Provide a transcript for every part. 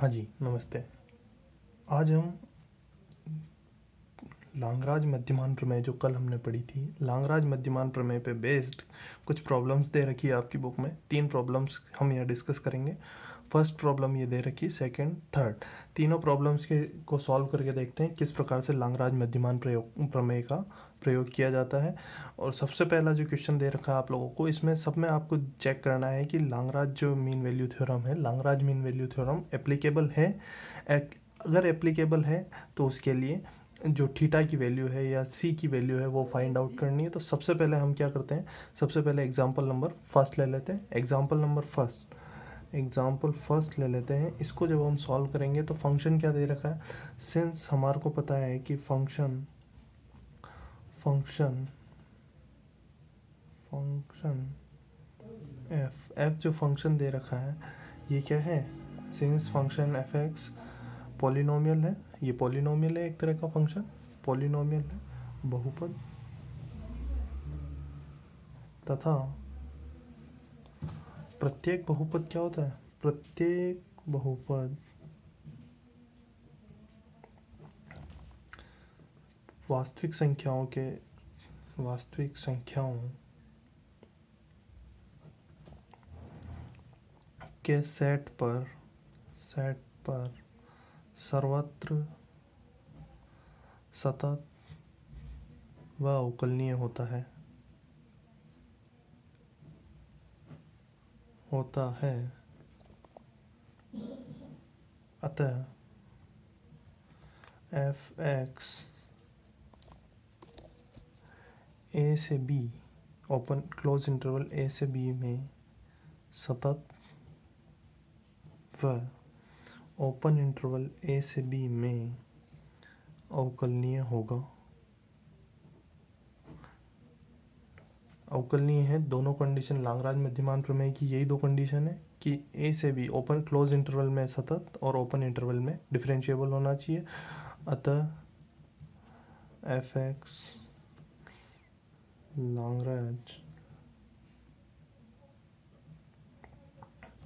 हाँ जी, नमस्ते। आज हम लांगराज मध्यमान प्रमेय जो कल हमने पढ़ी थी, लांगराज मध्यमान प्रमेय पे बेस्ड कुछ प्रॉब्लम्स दे रखी है आपकी बुक में। 3 प्रॉब्लम्स हम यहाँ डिस्कस करेंगे। फर्स्ट प्रॉब्लम ये दे रखी, सेकंड, थर्ड, तीनों प्रॉब्लम्स को सॉल्व करके देखते हैं किस प्रकार से लांगराज मध्यमान प्रमेय का प्रयोग किया जाता है। और सबसे पहला जो क्वेश्चन दे रखा है आप लोगों को, इसमें सब में आपको चेक करना है कि लांगराज जो मीन वैल्यू थ्योरम है, लांगराज मीन वैल्यू थ्योरम एप्लीकेबल है। अगर एप्लीकेबल है तो उसके लिए जो थीटा की वैल्यू है या सी की वैल्यू है वो फाइंड आउट करनी है। तो सबसे पहले हम क्या करते हैं, सबसे पहले एग्जांपल नंबर फर्स्ट ले लेते हैं। एग्जांपल फर्स्ट ले लेते हैं। इसको जब हम सॉल्व करेंगे तो फंक्शन क्या दे रखा है, सिंस हमारे को पता है कि फंक्शन एफ जो फंक्शन दे रखा है ये क्या है, since function F x polynomial है, ये पॉलिनोमियल है, एक तरह का फंक्शन पॉलिनोमियल है, बहुपद तथा प्रत्येक बहुपद क्या होता है, प्रत्येक बहुपद वास्तविक संख्याओं के सेट पर सर्वत्र सतत व अवकलनीय होता है अतः एफ एक्स ए से बी, ओपन क्लोज इंटरवल ए से बी में सतत व ओपन इंटरवल ए से बी में अवकलनीय होगा। अवकलनीय है, दोनों कंडीशन लांगराज मध्यमान प्रमेय की यही दो कंडीशन है कि ए से बी ओपन क्लोज इंटरवल में सतत और ओपन इंटरवल में डिफरेंशिएबल होना चाहिए। अतः एफ एक्स लांगराज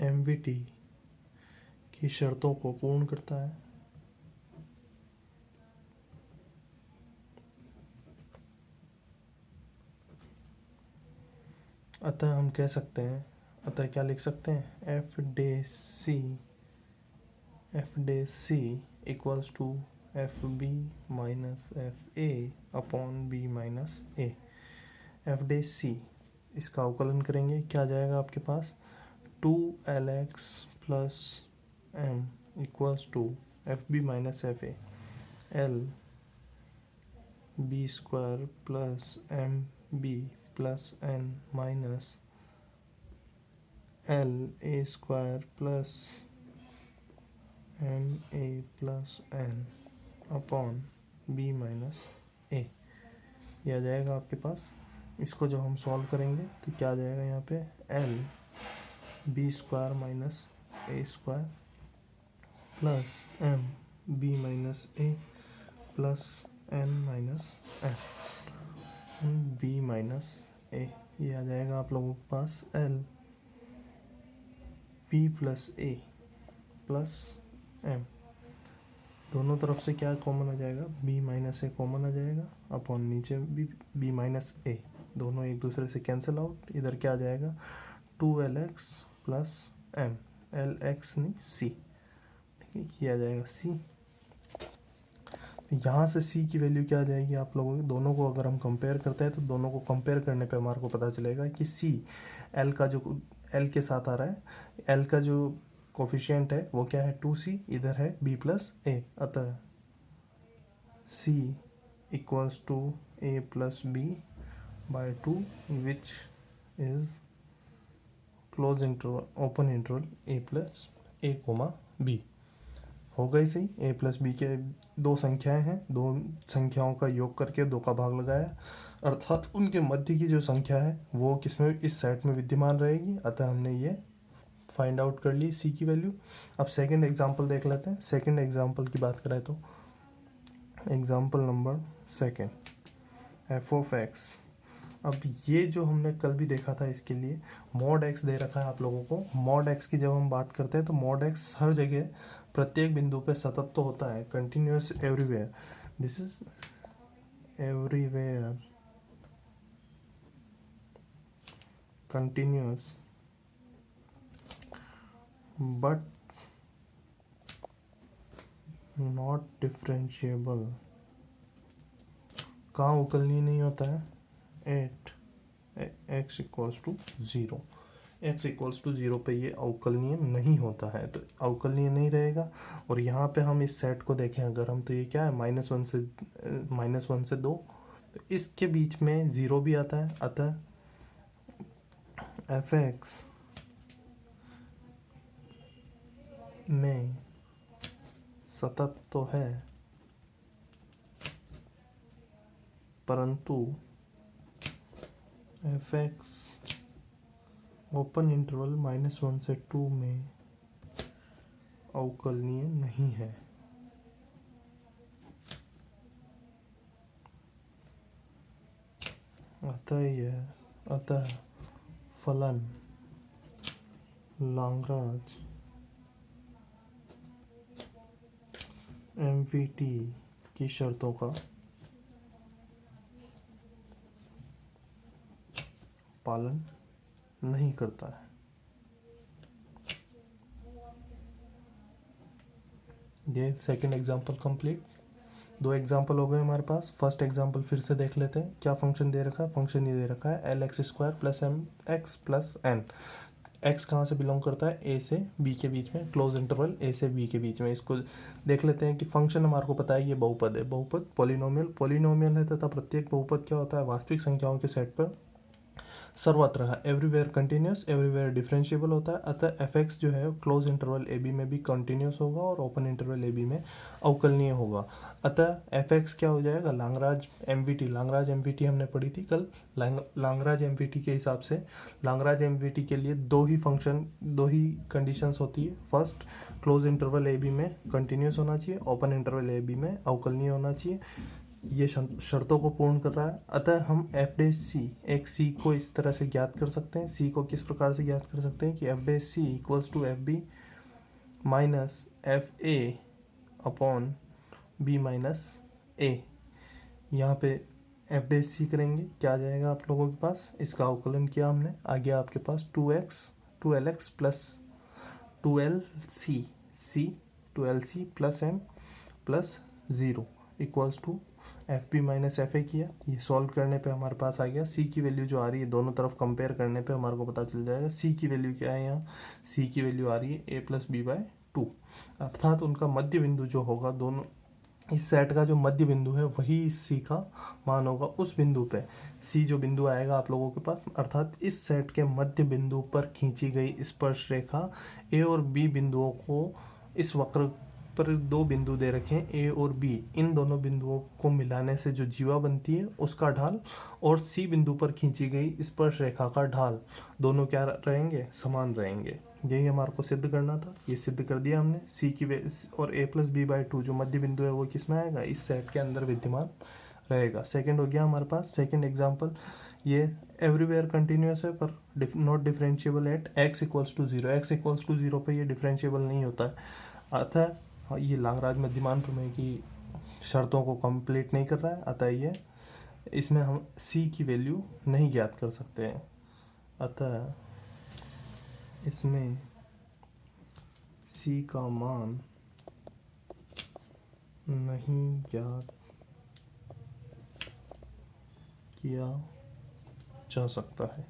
एमवीटी की शर्तों को पूर्ण करता है। अतः हम कह सकते हैं, अतः क्या लिख सकते हैं, f dash c equals to F B minus F a upon b minus a. F dash c, इसका अवकलन करेंगे, क्या आ जाएगा आपके पास, 2lx plus m equals to F B minus F a, l b square plus m b plus n minus l a square plus m a plus n upon b minus a. यह आ जाएगा आपके पास। इसको जब हम solve करेंगे तो क्या आ जाएगा यहाँ पे, l b square minus a square plus m b minus a plus n minus n b minus a. ये आ जाएगा आप लोगों के पास l b plus a plus m, दोनों तरफ से क्या कॉमन आ जाएगा, बी माइनस ए कॉमन आ जाएगा, अपॉन नीचे भी बी माइनस ए, दोनों एक दूसरे से कैंसिल आउट। इधर क्या आ जाएगा, 2lx plus M, L x नहीं सी, ठीक है, ये आ जाएगा सी। यहाँ से सी की वैल्यू क्या आ जाएगी आप लोगों के, दोनों को अगर हम कंपेयर करते हैं तो दोनों को कंपेयर करने पे हमारे को पता चलेगा कि सी एल का जो एल के साथ आ रहा है, एल का जो कोफिशिएंट है वो क्या है, 2c, इधर है b प्लस ए, अतः c equals to a plus B by 2 which is close interval open interval a plus A comma B. हो गई सही, a प्लस बी के दो संख्याएं हैं, दो संख्याओं का योग करके 2 का भाग लगाया, अर्थात उनके मध्य की जो संख्या है वो किसमें, इस सेट में विद्यमान रहेगी। अतः हमने ये फाइंड आउट कर ली सी की वैल्यू। अब सेकंड एग्जांपल देख लेते हैं। सेकंड एग्जांपल की बात करें तो example number second, F of x अब ये जो हमने कल भी देखा था, इसके लिए मॉड एक्स दे रखा है आप लोगों को। मॉड एक्स की जब हम बात करते हैं तो मॉड एक्स हर जगह प्रत्येक बिंदु पे सतत तो होता है, continuous everywhere, this is everywhere continuous, but not differentiable. कहाँ अवकलनीय नहीं होता है? At x equals to zero, x equals to zero पे ये अवकलनीय नहीं होता है, तो अवकलनीय नहीं रहेगा। और यहाँ पे हम इस सेट को देखें अगर हम, तो ये क्या है, -1 से 2, तो इसके बीच में ज़ीरो भी आता है, अतः एफ एक्स में सतत तो है, परंतु एफ एक्स ओपन इंटरवल -1 से 2 में अवकलनीय नहीं है। अतः फलन लाग्रांज एमवीटी की शर्तों का पालन नहीं करता है। ये सेकंड एग्जांपल कंप्लीट। दो एग्जांपल हो गए हमारे पास। फर्स्ट एग्जांपल फिर से देख लेते हैं। क्या फंक्शन दे रखा है? फंक्शन ये दे रखा है L x square plus M x plus N. X कहाँ से बिलोंग करता है? ए से बी के बीच में, क्लोज इंटरवल ए से बी के बीच में। इसको देख लेते हैं कि फंक्शन हमारे को पता है ये बहुपद है। बहुपद पॉलिनोमियल है तथा प्रत्येक बहुपद क्या होता है? वास्तविक संख्याओं के सेट पर सर्वत्र है, एवरीवेयर कंटिन्यूस, एवरीवेयर डिफरेंशिएबल होता है। अतः एफ एक्स जो है क्लोज इंटरवल ए बी में भी कंटिन्यूस होगा और ओपन इंटरवल ए बी में अवकलनीय होगा। अतः एफ एक्स क्या हो जाएगा? लाग्रांज एमवीटी। लाग्रांज एमवीटी हमने पढ़ी थी कल। लाग्रांज एमवीटी के हिसाब से लाग्रांज एमवीटी के लिए दो ही कंडीशंस होती है। First, close interval A B में कंटिन्यूस होना चाहिए, ओपन इंटरवल ए बी में अवकलनीय होना चाहिए। ये शर्तों को पूर्ण कर रहा है। अतः हम एफ डे सी, एक सी को इस तरह से ज्ञात कर सकते हैं। सी को किस प्रकार से ज्ञात कर सकते हैं कि f dash c equals to F B minus F a upon b minus a. यहाँ पे एफ डे सी करेंगे, क्या आ जाएगा आप लोगों के पास? इसका अवकलन किया हमने, आ गया आपके पास 2l x plus 2lc plus m plus 0 equals to F B minus F A किया। ये सॉल्व करने पे हमारे पास आ गया सी की वैल्यू जो आ रही है, दोनों तरफ कंपेयर करने पे हमारे को पता चल जाएगा सी की वैल्यू क्या है। यहाँ सी की वैल्यू आ रही है ए प्लस बी बाय 2, अर्थात उनका मध्य बिंदु जो होगा, दोनों इस सेट का जो मध्य बिंदु है वही इस सी का मान होगा। उस बिंदु पे सी जो बिंदु आएगा आप लोगों के पास, अर्थात इस सेट के मध्य बिंदु पर खींची गई स्पर्श रेखा ए और बी बिंदुओं को, इस वक्र पर दो बिंदु दे रखे हैं ए और बी, इन दोनों बिंदुओं को मिलाने से जो जीवा बनती है उसका ढाल और सी बिंदु पर खींची गई स्पर्श रेखा का ढाल, दोनों क्या रहेंगे? समान रहेंगे। यही हमारे को सिद्ध करना था, ये सिद्ध कर दिया हमने। सी की और ए प्लस बी बाई 2 जो मध्य बिंदु है वो किस में आएगा? इस सेट के अंदर विद्यमान रहेगा। सेकंड हो गया हमारे पास। सेकंड एग्जांपल, ये एवरीवेयर कंटिन्यूस है पर not differentiable at x equals to 0। X equals to 0 पे ये डिफरेंशिएबल नहीं होता है, अतः ये लाग्रांज मध्यमान प्रमेय की शर्तों को कंप्लीट नहीं कर रहा है। अतः ये इसमें हम सी की वैल्यू नहीं ज्ञात कर सकते हैं। अतः इसमें सी का मान नहीं ज्ञात किया जा सकता है।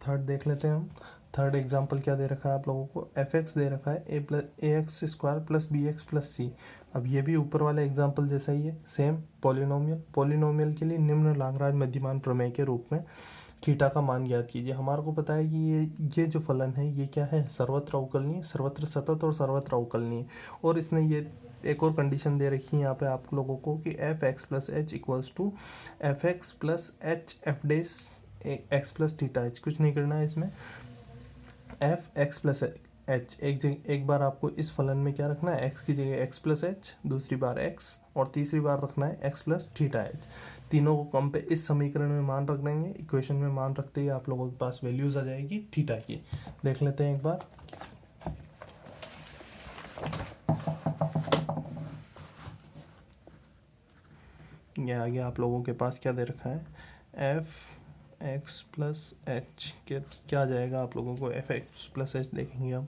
थर्ड देख लेते हैं हम। थर्ड एग्जाम्पल क्या दे रखा है आप लोगों को? एफ एक्स दे रखा है a x square plus B x plus c. अब ये भी ऊपर वाले एग्जाम्पल जैसा ही है, सेम पॉलिनोमियल के लिए निम्न लाग्रांज मध्यमान प्रमेय के रूप में थीटा का मान ज्ञात कीजिए। हमारे को पता है कि ये जो फलन है ये क्या है? सर्वत्र अवकलनीय, सर्वत्र सतत और सर्वत्र अवकलनीय। और इसने ये एक और कंडीशन दे रखी है यहाँ पे आप लोगों को कि F x plus H equals to F x plus H F dash x plus theta H. कुछ नहीं करना है इसमें। एफ एक्स प्लस एच, एक बार आपको इस फलन में क्या रखना है, एक्स की जगह एक्स प्लस एच, दूसरी बार एक्स, और तीसरी बार रखना है एक्स प्लस थीटा एच। तीनों को कम पे इस समीकरण में मान रख देंगे। इक्वेशन में मान रखते ही आप लोगों के पास वैल्यूज आ जाएगी थीटा की। देख लेते हैं एक बार। ये आगे आप लोगों के पास क्या दे रखा है, एफ एक्स प्लस एच, क्या आ जाएगा आप लोगों को, एफ एक्स प्लस एच देखेंगे हम,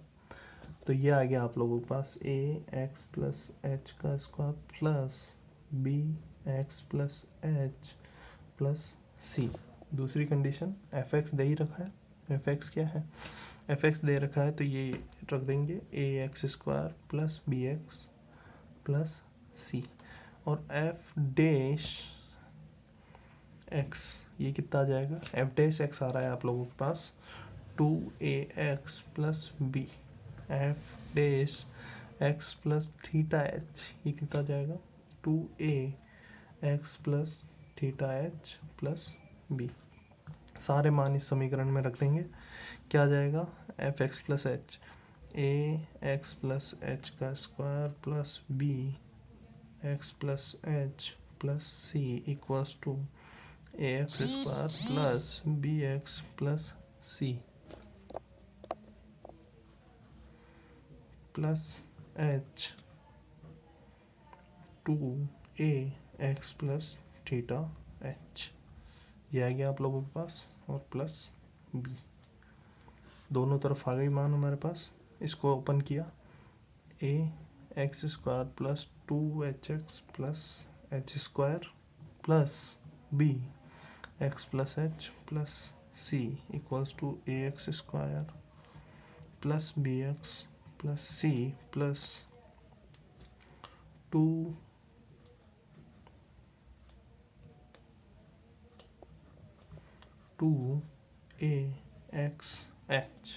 तो ये आ गया आप लोगों के पास ए एक्स प्लस एच का square plus B x plus H plus c. दूसरी कंडीशन, एफ एक्स दे ही रखा है, एफ एक्स क्या है, एफ एक्स दे रखा है तो ये रख देंगे a x square plus B x plus c, और एफ डैश एक्स ये कितना आ जाएगा, एफ डैश एक्स आ रहा है आप लोगों के पास 2ax plus B, F dash x plus theta H ये कितना आ जाएगा 2ax plus theta H plus B. सारे मान इस समीकरण में रख देंगे, क्या आ जाएगा, F x plus H, A x plus H का square plus B x plus H plus C equals to A x square plus B x plus C plus H 2ax plus theta H, ये आ गया आप लोगों के पास, और plus B. दोनों तरफ आ गई मान हमारे पास। इसको ओपन किया, a x square plus 2hx प्लस h square plus B x plus H plus C equals to A x square plus B x plus C plus 2ax h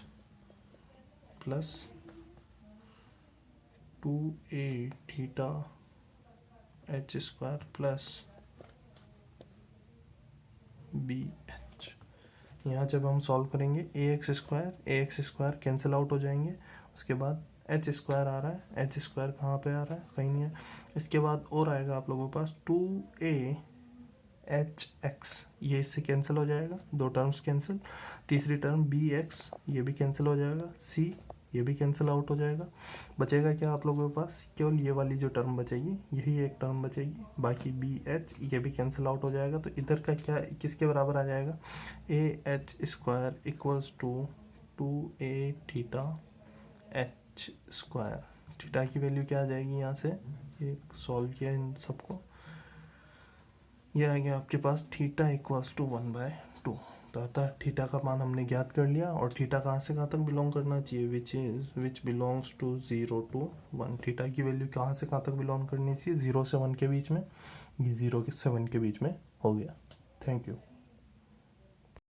plus 2a theta H square plus b h. यहाँ जब हम solve करेंगे a x square cancel out हो जाएंगे, उसके बाद H square आ रहा है, एच स्क्वायर कहाँ पे आ रहा है, कहीं नहीं है। इसके बाद और आएगा आप लोगों के पास 2ax, ये इससे कैंसिल हो जाएगा, दो टर्म्स कैंसिल। तीसरी टर्म बी एक्स ये भी कैंसिल हो जाएगा, सी ये भी कैंसिल आउट हो जाएगा। बचेगा क्या आप लोगों के पास, केवल ये वाली जो टर्म बचेगी यही एक टर्म बचेगी, बाकी बी एच ये भी कैंसिल आउट हो जाएगा। तो इधर का क्या किसके बराबर आ जाएगा, A H square equals to 2a theta H square. Theta की वैल्यू क्या आ जाएगी, यहाँ से एक सॉल्व किया इन सबको, ये आ गया आपके पास थीटा इक्वल्स टू 1/2। तो अतः थीटा का मान हमने ज्ञात कर लिया, और थीटा कहाँ से कहाँ तक बिलोंग करना चाहिए, which belongs to 0 to 1। Theta की वैल्यू कहाँ से कहाँ तक बिलोंग करनी चाहिए, 0 से 1 के बीच में, ये 0 से 1 के बीच में हो गया। Thank you.